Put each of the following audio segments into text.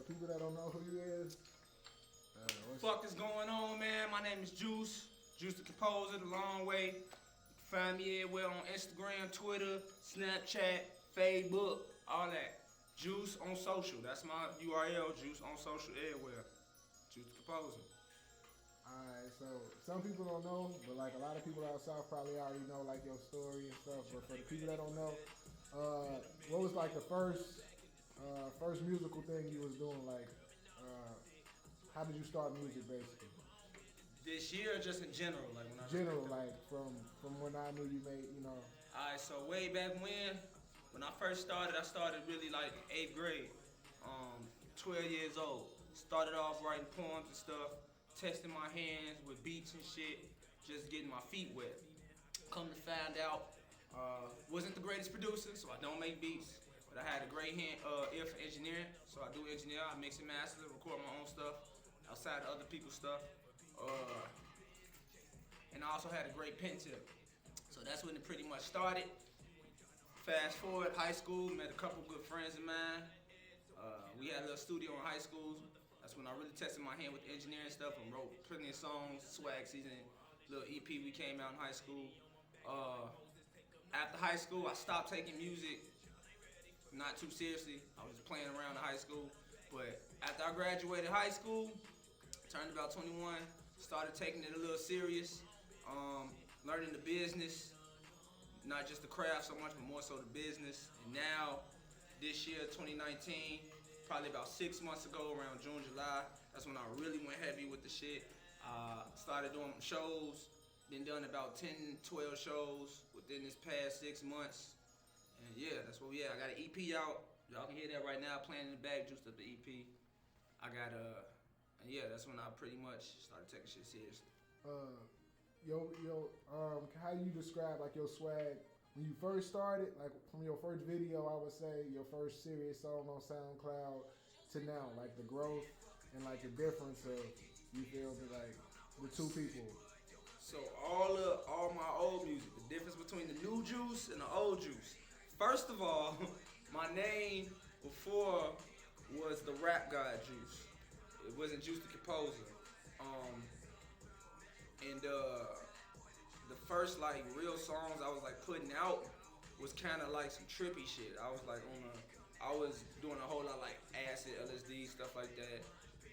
people that don't know who you is, Fuck is going on, man? My name is Juice. Juice the Composer, the long way. Find me everywhere on Instagram, Twitter, Snapchat, Facebook, all that. Juice on social. That's my URL. Juice on social everywhere. Juice the Composer. Alright, so some people don't know, but like a lot of people out south probably already know like your story and stuff. But for the people that don't know, what was like the first musical thing you was doing? Like, how did you start music basically? This year, or just in general, like when I General, like from when I knew you made, you know. Alright, so way back when I first started, I started really like 8th grade, 12 years old. Started off writing poems and stuff, testing my hands with beats and shit, just getting my feet wet. Come to find out, wasn't the greatest producer, so I don't make beats, but I had a great ear for engineering, so I do engineer, I mix and master, record my own stuff, outside of other people's stuff. And I also had a great pen tip. So that's when it pretty much started. Fast forward, high school, met a couple good friends of mine. We had a little studio in high school. That's when I really tested my hand with the engineering stuff and wrote plenty of songs, swag season, little EP we came out in high school. After high school, I stopped taking music, not too seriously. I was just playing around in high school. But after I graduated high school, turned about 21, started taking it a little serious, learning the business, not just the craft so much, but more so the business. And now, this year, 2019, probably about 6 months ago, around June, July, that's when I really went heavy with the shit. Started doing shows, been done about 10, 12 shows within this past 6 months. And yeah, that's what we at. I got an EP out. Y'all can hear that right now, playing in the back, juiced up the EP. I got and yeah, that's when I pretty much started taking shit seriously. How you describe like your swag when you first started, like from your first video, I would say your first serious song on SoundCloud to now, like the growth and like the difference of, you feel me, like the two people. So all my old music, the difference between the new Juice and the old Juice. First of all, my name before was the Rap God Juice. It wasn't Juice the Composer. And the first like real songs I was like putting out was kind of like some trippy shit. I was like I was doing a whole lot like acid, LSD, stuff like that,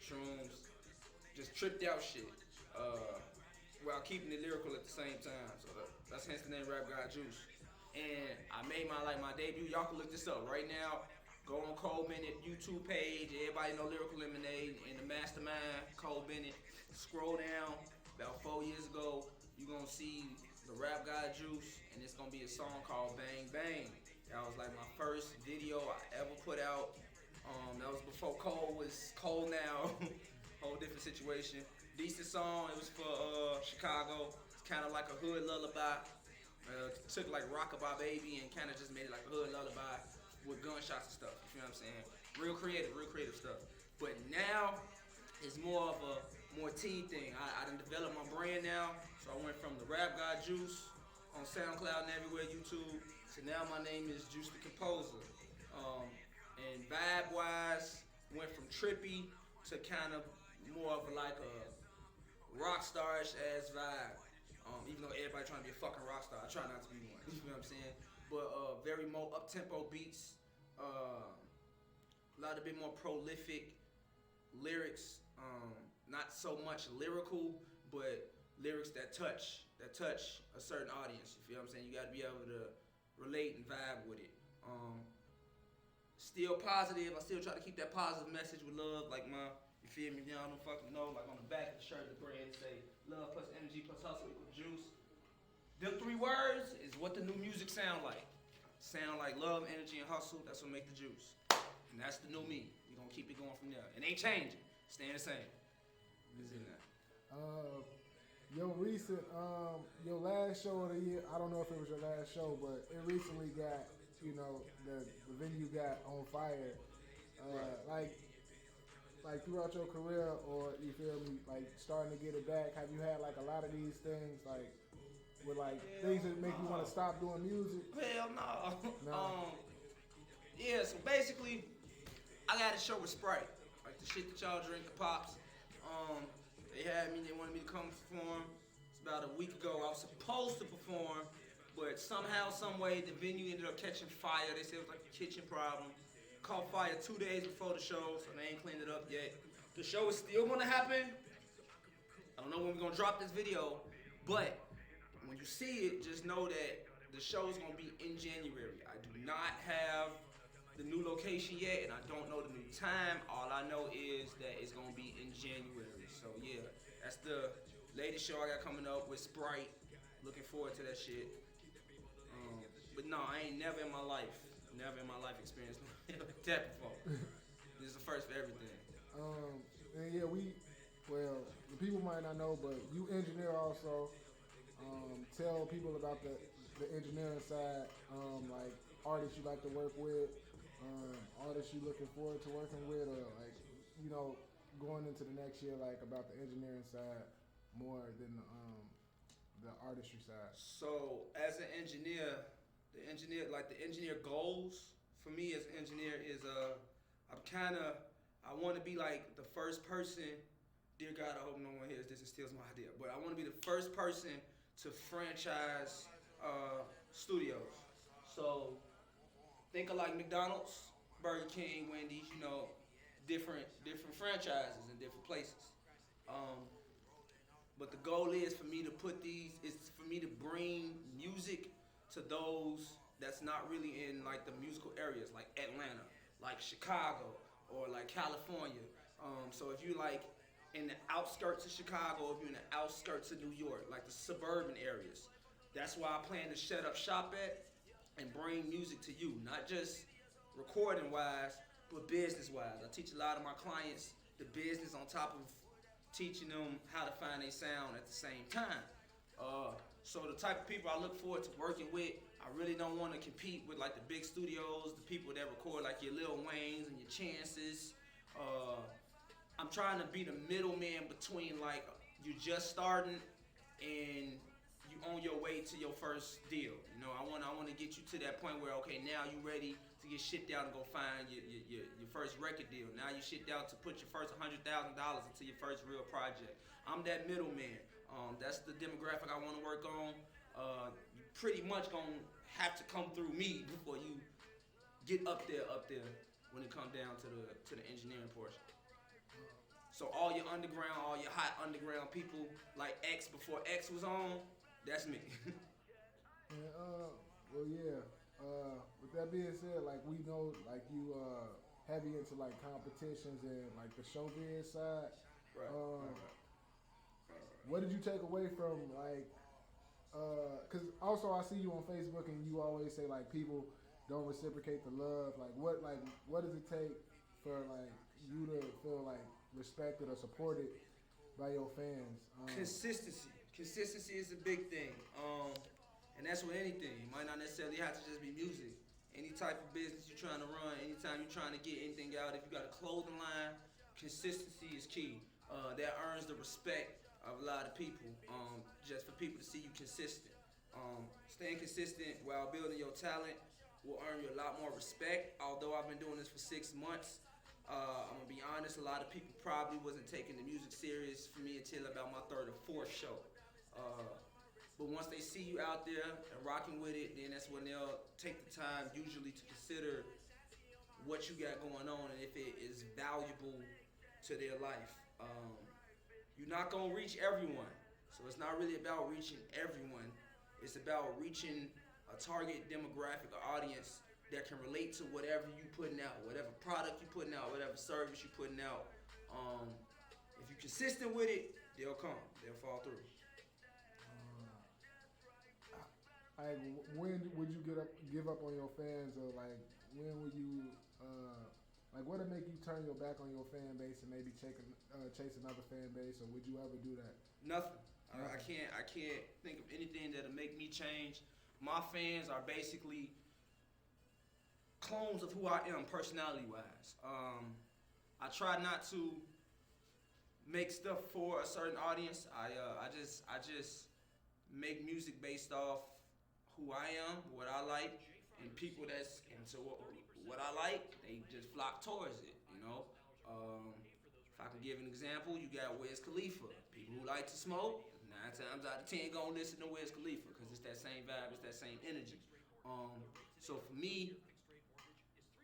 shrooms, just tripped out shit, while keeping it lyrical at the same time. So that's hence the name Rap God Juice. And I made my debut. Y'all can look this up right now. Go on Cole Bennett YouTube page. Everybody know Lyrical Lemonade and the Mastermind, Cole Bennett. Scroll down. About 4 years ago, you're gonna see the Rap God Juice, and it's gonna be a song called Bang Bang. That was like my first video I ever put out. That was before Cole was Cole now. Whole different situation. Decent song. It was for Chicago. It's kind of like a hood lullaby. Took like Rockabye Baby and kind of just made it like a hood lullaby with gunshots and stuff. You know what I'm saying? Real creative stuff. But now it's more of a more teen thing. I done developed my brand now, so I went from the Rap God Juice on SoundCloud and everywhere, YouTube. So now my name is Juice the Composer. And vibe-wise, went from trippy to kind of more of like a rock star-ish ass vibe. Even though everybody trying to be a fucking rock star, I try not to be one. You know what I'm saying? But very more up-tempo beats, a bit more prolific lyrics. Not so much lyrical, but lyrics that touch a certain audience. You feel what I'm saying? You got to be able to relate and vibe with it. Still positive. I still try to keep that positive message with love, like you feel me? Y'all don't fucking know, like on the back of the shirt, the brand say love plus energy plus hustle equals juice. Them 3 words is what the new music sound like. Sound like love, energy, and hustle. That's what make the juice. And that's the new me. We gonna keep it going from there. It ain't changing. Staying the same. It's in there. Your last show of the year, I don't know if it was your last show, but it recently got, the venue got on fire. Right. Like throughout your career, or you feel me, like starting to get it back, have you had like a lot of these things, like with like things that make you want to stop doing music? Hell no. No. Yeah, so basically, I got a show with Sprite. the shit that y'all drink, the pops. Um, they had me. They wanted me to come perform. It's about a week ago. I was supposed to perform, but somehow, some way, the venue ended up catching fire. They said it was like a kitchen problem. Caught fire 2 days before the show, so they ain't cleaned it up yet. The show is still gonna happen. I don't know when we're gonna drop this video, but when you see it, just know that the show is gonna be in January. I do not have the new location yet, and I don't know the new time. All I know is that it's gonna be in January. So yeah, that's the latest show I got coming up with Sprite. Looking forward to that shit. But no, I ain't never in my life experienced that before. This is the first for everything. And yeah, the people might not know, but you engineer also. Tell people about the engineering side, like artists you like to work with, artists you looking forward to working with, or like, going into the next year, like about the engineering side more than the artistry side. So as an engineer, the engineer goals for me as an engineer is I want to be like the first person. Dear God, I hope no one hears this and steals my idea. But I want to be the first person to franchise studios. So think of like McDonald's, Burger King, Wendy's, different franchises in different places. But the goal is for me to bring music to those that's not really in like the musical areas, like Atlanta, like Chicago, or like California. So if you like in the outskirts of Chicago, if you're in the outskirts of New York, like the suburban areas, that's why I plan to set up shop at and bring music to you, not just recording wise, but business wise. I teach a lot of my clients the business on top of teaching them how to find their sound at the same time. So the type of people I look forward to working with, I really don't want to compete with like the big studios, the people that record like your Lil Waynes and your Chances. I'm trying to be the middleman between like you just starting and you on your way to your first deal. I want to get you to that point where okay, now you ready to get shipped out and go find your first record deal. Now you shipped out to put your first $100,000 into your first real project. I'm that middleman. That's the demographic I want to work on. You pretty much gonna have to come through me before you get up there when it comes down to the engineering portion. So all your hot underground people like X before X was on, that's me. With that being said, like we know, like you heavy into like competitions and like the showbiz side. Right. What did you take away from like? Cause also I see you on Facebook and you always say like people don't reciprocate the love. Like what does it take for like you to feel like respected or supported by your fans? Consistency is a big thing. And that's with anything. It might not necessarily have to just be music. Any type of business you're trying to run, anytime you're trying to get anything out, if you got a clothing line, consistency is key. That earns the respect of a lot of people, just for people to see you consistent. Staying consistent while building your talent will earn you a lot more respect. Although I've been doing this for 6 months, I'm gonna be honest, a lot of people probably wasn't taking the music serious for me until about my 3rd or 4th show. But once they see you out there and rocking with it, then that's when they'll take the time usually to consider what you got going on and if it is valuable to their life. You're not gonna reach everyone, so it's not really about reaching everyone. It's about reaching a target demographic or audience that can relate to whatever you putting out, whatever product you putting out, whatever service you putting out. If you're consistent with it, they'll come, they'll fall through. When would you give up on your fans, or like when would you like what'd make you turn your back on your fan base and maybe chase another fan base, or would you ever do that? Nothing. I can't think of anything that'll make me change. My fans are basically clones of who I am personality wise. I try not to make stuff for a certain audience. I just make music based off who I am, what I like, and people that's into what I like, they just flock towards it, If I can give an example, you got Wiz Khalifa. People who like to smoke, 9 times out of 10 gonna listen to Wiz Khalifa because it's that same vibe, it's that same energy. So for me,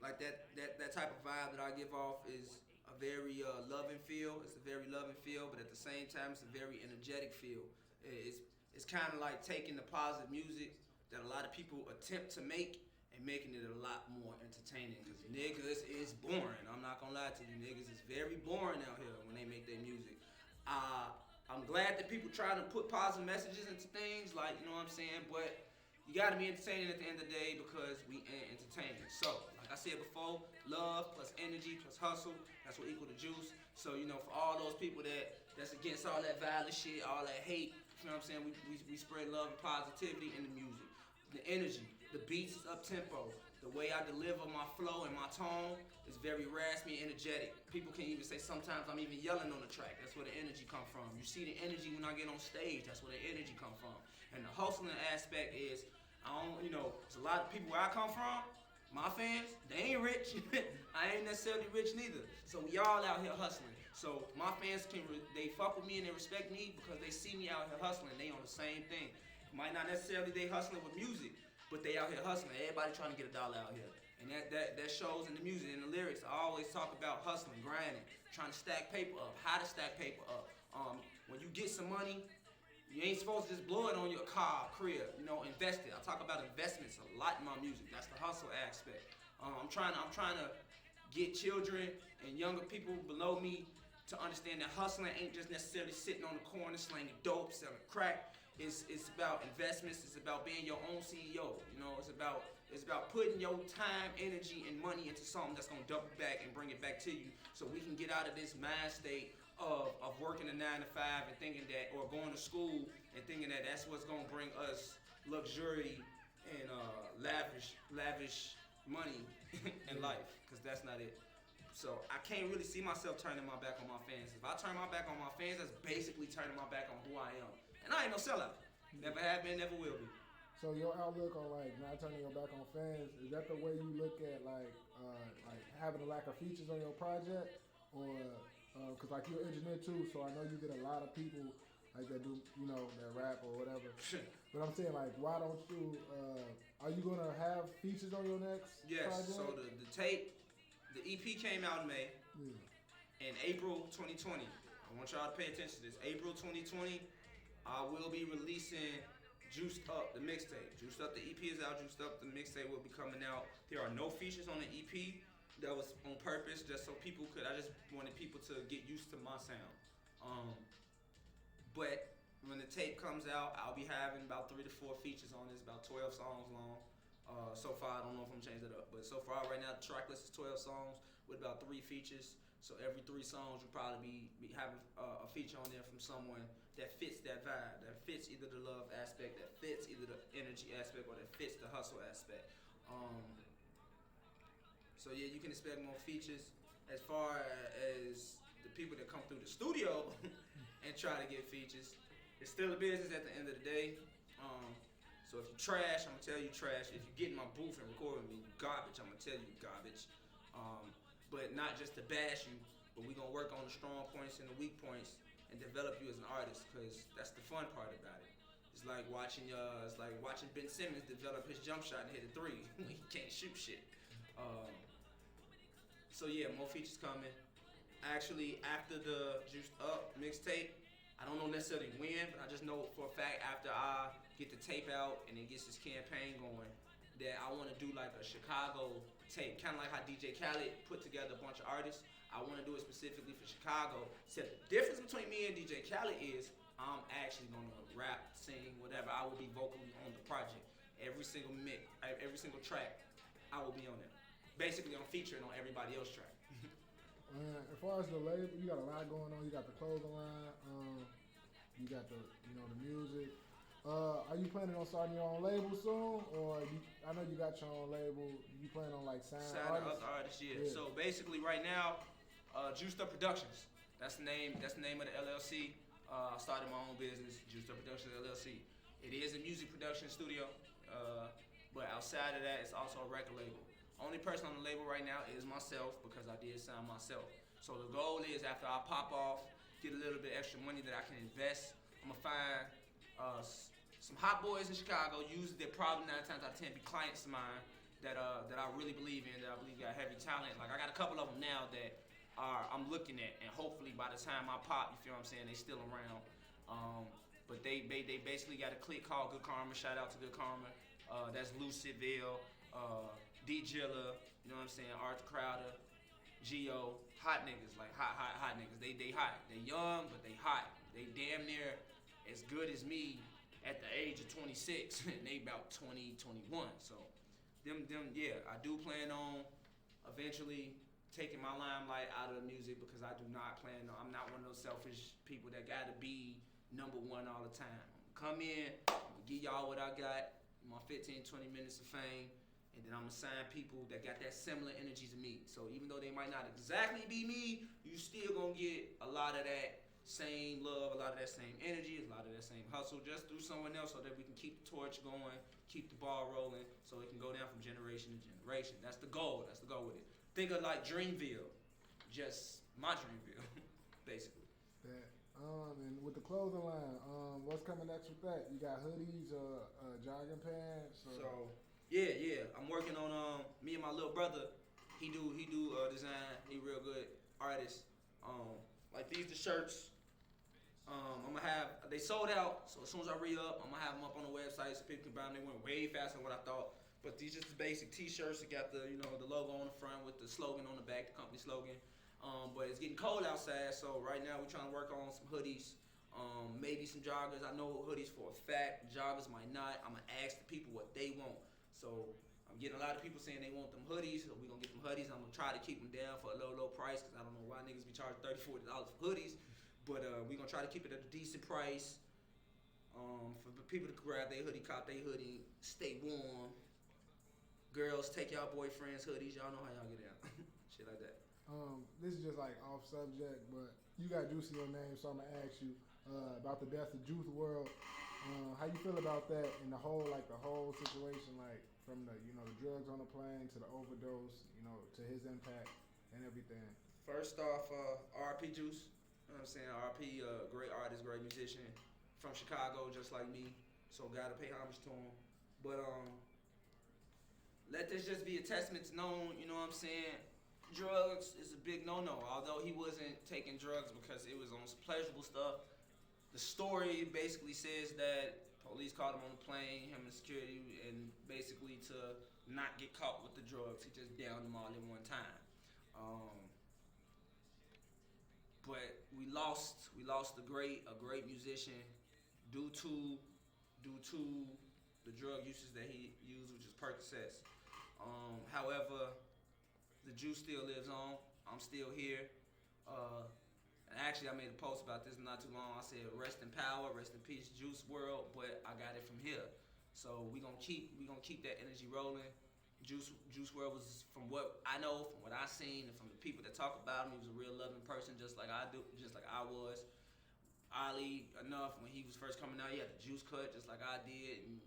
like that type of vibe that I give off is a very loving feel. It's a very loving feel, but at the same time, it's a very energetic feel. It's kind of like taking the positive music that a lot of people attempt to make and making it a lot more entertaining. Cause niggas is boring. I'm not gonna lie to you, niggas is very boring out here when they make their music. I'm glad that people try to put positive messages into things, like you know what I'm saying, but you gotta be entertaining at the end of the day because we ain't entertaining. So, like I said before, love plus energy plus hustle, that's what equal to juice. So, you know, for all those people that's against all that violent shit, all that hate, you know what I'm saying? We spread love and positivity in the music. The energy, the beats is up tempo. The way I deliver my flow and my tone is very raspy and energetic. People can even say sometimes I'm even yelling on the track. That's where the energy come from. You see the energy when I get on stage. That's where the energy come from. And the hustling aspect is, there's a lot of people where I come from, my fans, they ain't rich. I ain't necessarily rich neither. So we all out here hustling. So my fans they fuck with me and they respect me because they see me out here hustling. They on the same thing. Might not necessarily they hustling with music, but they out here hustling. Everybody trying to get a dollar out here. And that shows in the music and the lyrics. I always talk about hustling, grinding, trying to stack paper up, how to stack paper up. When you get some money, you ain't supposed to just blow it on your car, crib, invest it. I talk about investments a lot in my music. That's the hustle aspect. I'm trying to get children and younger people below me to understand that hustling ain't just necessarily sitting on the corner slanging dope, selling crack. It's about investments. It's about being your own CEO. It's about putting your time, energy, and money into something that's gonna double back and bring it back to you, so we can get out of this mind state of working a 9 to 5 and thinking that, or going to school and thinking that that's what's gonna bring us luxury and lavish money in life, because that's not it. So I can't really see myself turning my back on my fans. If I turn my back on my fans, that's basically turning my back on who I am. And I ain't no sellout. Never have been, never will be. So your outlook on like not turning your back on fans, is that the way you look at like having a lack of features on your project, or because like you're an engineer too, so I know you get a lot of people like that do that rap or whatever. But I'm saying like, why don't you? Are you gonna have features on your next project? So the tape, the EP came out in May. In April 2020. I want y'all to pay attention to this. April 2020, I will be releasing Juiced Up, the mixtape. Juiced Up, the EP is out. Juiced Up, the mixtape will be coming out. There are no features on the EP. That was on purpose, just so I just wanted people to get used to my sound. But when the tape comes out, I'll be having about 3 to 4 features on this, about 12 songs long. So far, I don't know if I'm changing it up, but so far right now, the track list is 12 songs with about 3 features. So every 3 songs will probably be having a feature on there from someone that fits that vibe, that fits either the love aspect, that fits either the energy aspect, or that fits the hustle aspect. So yeah, you can expect more features. As far as the people that come through the studio and try to get features, it's still a business at the end of the day. So if you trash, I'm gonna tell you trash. If you get in my booth and record with me, you garbage, I'm gonna tell you garbage. But not just to bash you, but we gonna work on the strong points and the weak points and develop you as an artist, because that's the fun part about it. It's like watching Ben Simmons develop his jump shot and hit a 3 when he can't shoot shit. So yeah, more features coming. Actually, after the Juiced Up mixtape, I don't know necessarily when, but I just know for a fact after I get the tape out and it gets this campaign going, that I want to do like a Chicago tape, kind of like how DJ Khaled put together a bunch of artists. I want to do it specifically for Chicago. Except the difference between me and DJ Khaled is I'm actually going to rap, sing, whatever. I will be vocally on the project. Every single track, I will be on it. Basically, I'm featuring on everybody else's track. As far as the label, you got a lot going on. You got the clothing line. You got the music. Are you planning on starting your own label soon, or I know you got your own label? You plan on like signing other artists? Yeah. So basically, right now, Juiced Up Productions. That's the name of the LLC. I started my own business, Juiced Up Productions LLC. It is a music production studio, but outside of that, it's also a record label. Only person on the label right now is myself, because I did sign myself. So the goal is after I pop off, get a little bit extra money that I can invest. I'm gonna find some hot boys in Chicago. Usually they're probably 9 times out of 10 be clients of mine that I really believe in, that I believe got heavy talent. Like I got a couple of them now that I'm looking at, and hopefully by the time I pop, you feel what I'm saying, they still around. But they basically got a clique called Good Karma. Shout out to Good Karma. That's Lucidville, D Jilla, you know what I'm saying, Arthur Crowder, Geo, hot niggas, like hot niggas. They hot. They young, but they hot. They damn near as good as me at the age of 26, and they about 20, 21. So them, yeah, I do plan on eventually taking my limelight out of the music, because I do not plan on, I'm not one of those selfish people that gotta be number one all the time. I'm gonna come in, I'm gonna give y'all what I got, my 15, 20 minutes of fame, and then I'm gonna sign people that got that similar energy to me. So even though they might not exactly be me, you still gonna get a lot of that same love, a lot of that same energy, a lot of that same hustle, just through someone else, so that we can keep the torch going, keep the ball rolling, so it can go down from generation to generation. That's the goal. That's the goal with it. Think of like Dreamville, just my Dreamville, basically. That. And with the clothing line, what's coming next with that? You got hoodies, jogging pants. Or? So yeah, I'm working on me and my little brother. He do design. He real good artist. Like these the shirts. I'm gonna have, they sold out. So as soon as I re-up, I'm gonna have them up on the website so people can buy them. They went way faster than what I thought. But these just the basic T-shirts that got the the logo on the front with the slogan on the back, the company slogan. But it's getting cold outside, so right now we're trying to work on some hoodies, maybe some joggers. I know hoodies for a fact. Joggers might not. I'm gonna ask the people what they want. So I'm getting a lot of people saying they want them hoodies, so we're gonna get them hoodies. I'm gonna try to keep them down for a low price, because I don't know why niggas be charging $30, $40 for hoodies. But we're gonna try to keep it at a decent price. For people to grab their hoodie, cop their hoodie, stay warm. Girls, take y'all boyfriends' hoodies. Y'all know how y'all get down. Shit like that. This is just like off subject, but you got Juice in your name, so I'm gonna ask you about the death of Juice WRLD. How you feel about that and the whole situation, like from the the drugs on the plane to the overdose, to his impact and everything. First off, R.P. Juice. You know what I'm saying? R.P. Great artist, great musician from Chicago, just like me. So gotta pay homage to him. But let this just be a testament to known, you know what I'm saying? Drugs is a big no-no. Although he wasn't taking drugs because it was on some pleasurable stuff, the story basically says that police caught him on the plane, him and security, and basically to not get caught with the drugs, he just downed them all in one time. But we lost a great musician due to the drug uses that he used, which is Percocets. However, the juice still lives on. I'm still here. And actually, I made a post about this not too long. I said, "Rest in power, rest in peace, Juice WRLD." But I got it from here, so we gonna keep that energy rolling. Juice WRLD was, from what I know, from what I seen, and from the people that talk about him, he was a real loving person, just like I was. Ali, enough, when he was first coming out, he had the juice cut just like I did, and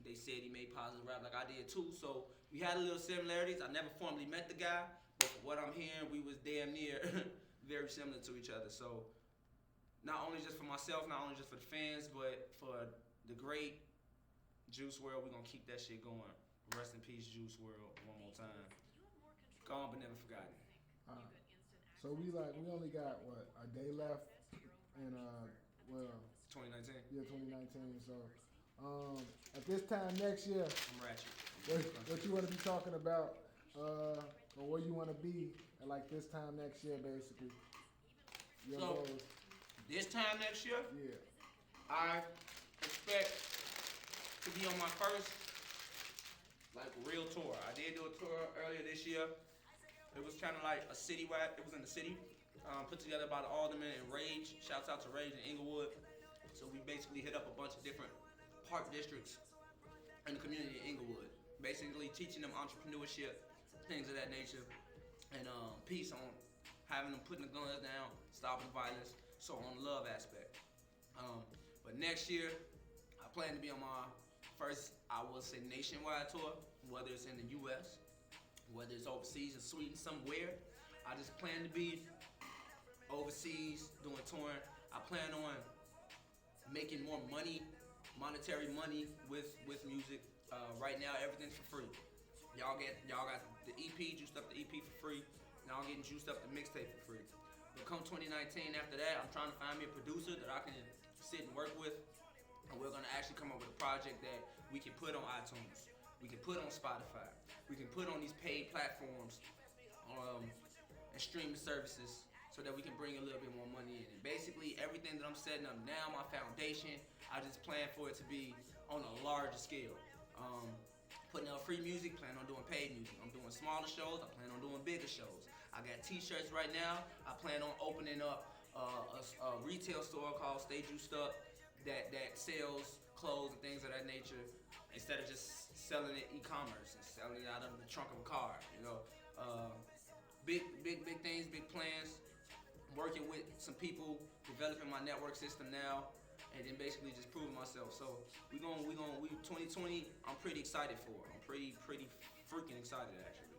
they said he made positive rap like I did too. So we had a little similarities. I never formally met the guy, but from what I'm hearing, we was damn near very similar to each other. So not only just for myself, not only just for the fans, but for the great Juice WRLD, we're gonna keep that shit going. Rest in peace, Juice WRLD, one more time. Gone but never forgotten. So we only got what, a day left, and 2019. Yeah, 2019. So at this time next year, I'm ratchet. What you want to be talking about, or where you want to be at like this time next year, basically. Your goals. This time next year, yeah, I expect to be on my first real tour. I did do a tour earlier this year. It was kind of like a citywide. It was in the city, put together by the Alderman and Rage. Shouts out to Rage in Inglewood. So we basically hit up a bunch of different park districts in the community in Inglewood, basically teaching them entrepreneurship, things of that nature, and peace, on having them putting the guns down, stopping violence, so on the love aspect. But next year, I plan to be on my first, I will say, nationwide tour, whether it's in the U.S., whether it's overseas in Sweden somewhere. I just plan to be overseas doing touring. I plan on making more money, monetary money with music. Right now, everything's for free. Y'all got the EP, juiced up the EP for free. Now I'm getting juiced up the mixtape for free. But come 2019, after that, I'm trying to find me a producer that I can sit and work with, and we're gonna actually come up with a project that we can put on iTunes, we can put on Spotify, we can put on these paid platforms, and streaming services, so that we can bring a little bit more money in. And basically, everything that I'm setting up now, my foundation, I just plan for it to be on a larger scale. Putting out free music, plan on doing paid music. I'm doing smaller shows, I plan on doing bigger shows. I got t-shirts right now. I plan on opening up a retail store called Stay Juiced Up that sells clothes and things of that nature, instead of just selling it e-commerce and selling it out of the trunk of a car. Big things, big plans. Working with some people, developing my network system now, and then basically just proving myself. So we 2020. I'm pretty excited for. I'm pretty freaking excited actually.